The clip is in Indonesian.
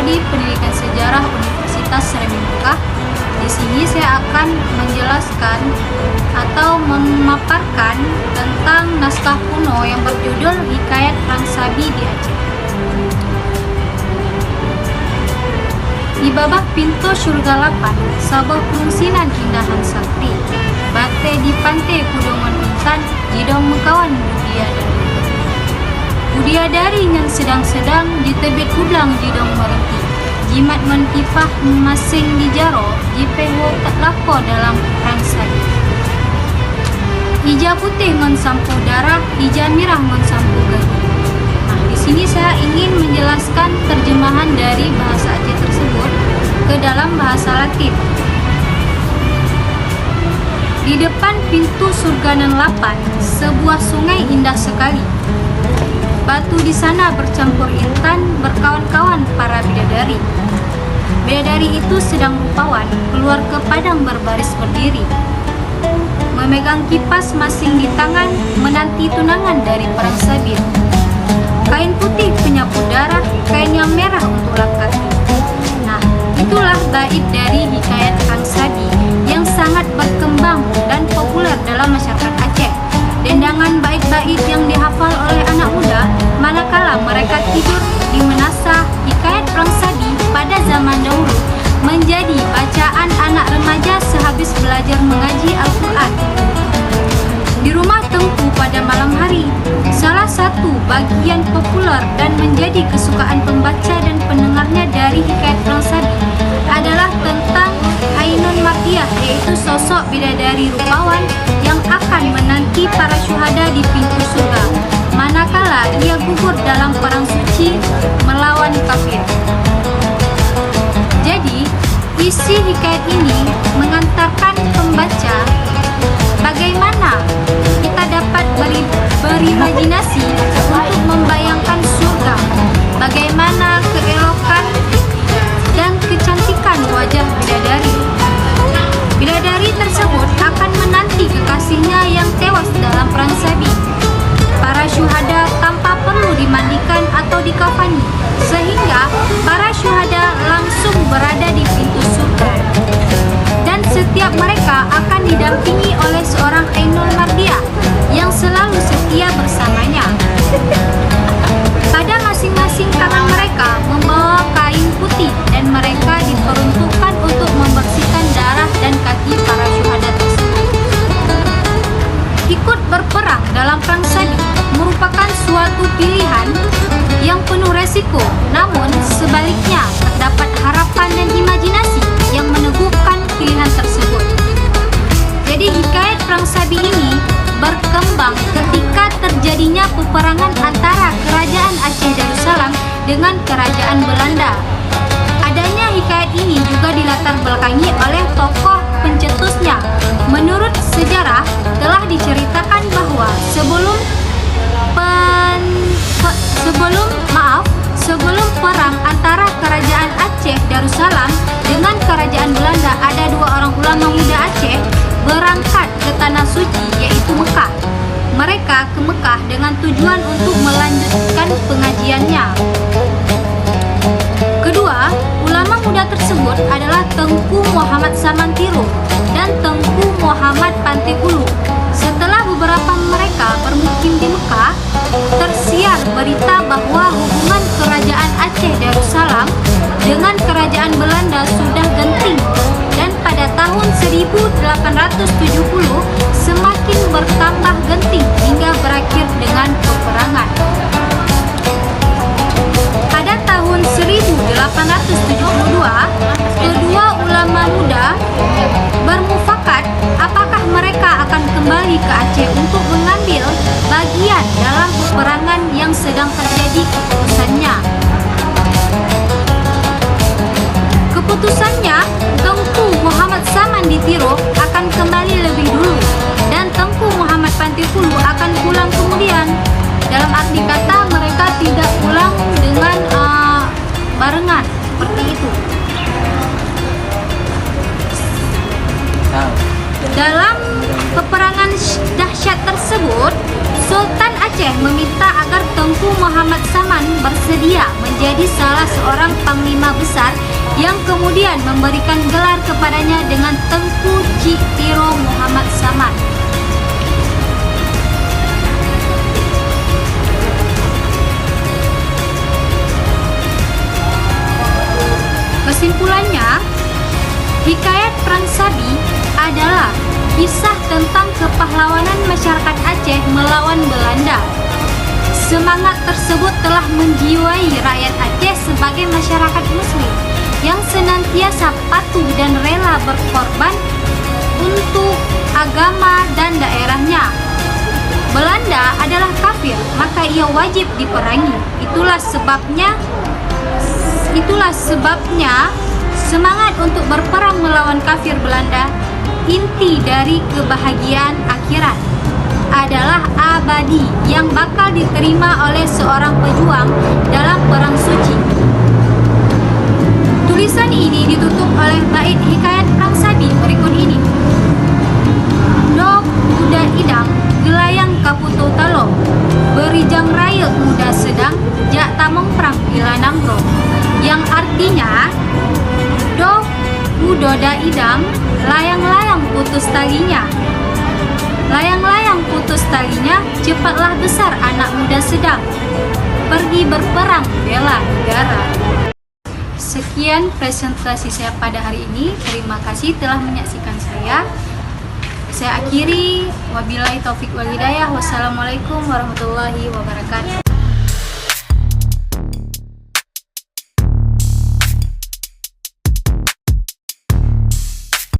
Prodi Pendidikan Sejarah Universitas Serambi Mekah. Di sini saya akan menjelaskan atau memaparkan tentang naskah kuno yang berjudul Hikayat Perang Sabi di Aceh. Di babak pintu surga 8, sabah pengungsinan indahan sakti, bate di pantai kudongan intan, jidong mekawan Budiadari yang sedang-sedang di tebet kublang jidong merenti, jimat mentifah masing di jaro, jipeho tak lako dalam perang sabi. Ija putih mensampu darah, ija mirah mensampu gaji. Nah, di sini saya ingin menjelaskan terjemahan dari bahasa Aceh tersebut ke dalam bahasa Latin. Di depan pintu surga nan 8, sebuah sungai indah sekali. Batu di sana bercampur intan, berkawan-kawan para bidadari. Bidadari itu sedang rupawan, keluar ke padang berbaris berdiri, memegang kipas masing di tangan, menanti tunangan dari perang sabit. Kain putih penyapu darah, kain yang merah untuk laki. Nah, itulah bait dari hikayat Perang Sabi yang sangat berkembang dan populer dalam masyarakat Aceh. Dendangan bait-bait yang dihafal oleh anak muda manakala mereka tidur di menasah hikayat Perang Sabi pada zaman dahulu menjadi bacaan anak remaja sehabis belajar mengaji Al-Quran. Di rumah Tengku pada malam hari, salah satu bagian populer dan menjadi kesukaan pembaca dan pendengarnya dari hikayat Perang Sabi adalah tentang Ainun Mardiah, yaitu sosok bidadari rupawan yang akan menanti para syuhada di pintu surga manakala ia gugur dalam perang suci melawan kafir. Jadi, isi hikayat ini mengantarkan pembaca bagaimana kita dapat berimajinasi untuk membayangkan surga, bagaimana keelokan dan kecantikan wajah bidadari. Bidadari tersebut akan menanti kekasihnya yang tewas dalam perang sabi. Para syuhada tanpa perlu dimandikan atau dikafani, sehingga para syuhada langsung berada di pintu surga. Dan setiap mereka akan didampingi oleh seorang Ainul Mardiah yang selalu setia bersamanya. Pada masing-masing tangan mereka membawa kain putih dan mereka diperuntukkan untuk membersihkan darah dan kaki para syuhada tersebut. Ikut berperang dalam perang sabi merupakan suatu pilihan yang penuh resiko, namun sebaliknya terdapat harapan dan imajinasi yang meneguhkan pilihan tersebut. Jadi hikayat Perang Sabi ini berkembang ketika terjadinya peperangan antara Kerajaan Aceh Darussalam dengan Kerajaan Belanda. Adanya hikayat ini juga dilatar belakangi oleh tokoh pencetusnya. Menurut sejarah telah diceritakan bahwa sebelum perang antara Kerajaan Aceh Darussalam dengan Kerajaan Belanda, ada dua orang ulama muda Aceh berangkat ke Tanah Suci, yaitu Mekah. Mereka ke Mekah dengan tujuan untuk melanjutkan pengajiannya. Kedua ulama muda tersebut adalah Tengku Muhammad Samantiro dan Tengku Muhammad Pantegulu. Setelah beberapa mereka bermukim di Mekah, tersiar berita bahwa hubungan Kerajaan Aceh Darussalam dengan Kerajaan Belanda sudah genting, dan pada tahun 1870 semakin bertambah genting hingga berakhir dengan peperangan. Pada tahun 1872, kedua ulama muda bermufakat apakah mereka akan kembali ke Aceh untuk mengambil bagian dalam peperangan yang sedang terjadi. Keputusannya, Tengku Muhammad Samanditiro akan kembali lebih dulu dan Tengku Muhammad Pantegulu akan pulang kemudian. Dalam arti kata mereka tidak pulang dengan barengan seperti itu. Dalam peperangan dahsyat tersebut, Sultan Aceh Aceh meminta agar Tengku Muhammad Saman bersedia menjadi salah seorang panglima besar yang kemudian memberikan gelar kepadanya dengan Tengku Cik Tiro Muhammad Saman. Kesimpulannya, Hikayat Perang Sabi adalah kisah tentang kepahlawanan masyarakat Aceh melawan Belanda. Semangat tersebut telah menjiwai rakyat Aceh sebagai masyarakat Muslim yang senantiasa patuh dan rela berkorban untuk agama dan daerahnya. Belanda adalah kafir, maka ia wajib diperangi. Itulah sebabnya semangat untuk berperang melawan kafir Belanda, inti dari kebahagiaan akhirat, adalah abadi yang bakal diterima oleh seorang pejuang dalam perang suci. Tulisan ini ditutup oleh bait hikayat Perang Sabi berikut ini. Dok kuda idang, gelayang kaputo talo, berijang raya muda sedang, jak tamong perang ilanang bro. Yang artinya, dok kudoda idang, layang-layang putus talinya. Layang-layang putus talinya, cepatlah besar anak muda sedang, pergi berperang bela negara. Sekian presentasi saya pada hari ini. Terima kasih telah menyaksikan saya. Saya akhiri, wabillahi taufik wal hidayah. Wassalamualaikum warahmatullahi wabarakatuh.